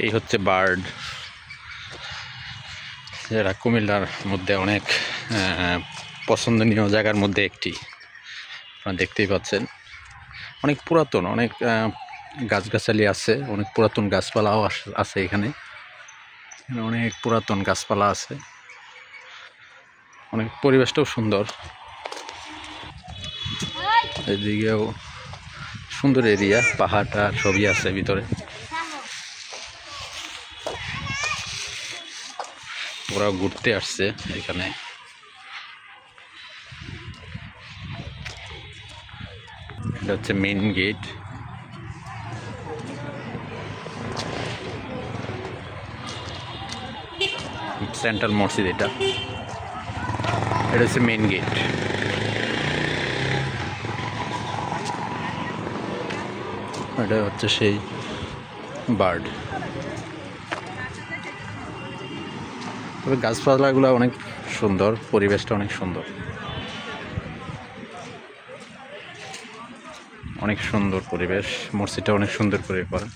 এই হচ্ছে বার্ড, যেটা কুমিল্লার মধ্যে অনেক পছন্দনীয় জায়গার মধ্যে একটি। আপনারা দেখতেই পাচ্ছেন অনেক পুরাতন, অনেক গাছগাছালি আছে, অনেক পুরাতন গাছপালাও আছে এখানে। অনেক পুরাতন গাছপালা আছে, অনেক পরিবেশটাও সুন্দর। এদিকেও সুন্দর এরিয়া, পাহাড়টা সবই আছে ভিতরে। ওরা ঘুরতে আসছে এখানে। এটা হচ্ছে মেইন গেট। সেন্ট্রাল মসজিদ, এটা হচ্ছে মেইন গেট। এটা হচ্ছে সেই বার্ড। তবে গাছপালাগুলো অনেক সুন্দর, পরিবেশটা অনেক সুন্দর, অনেক সুন্দর পরিবেশ। মসজিদটা অনেক সুন্দর করে করা।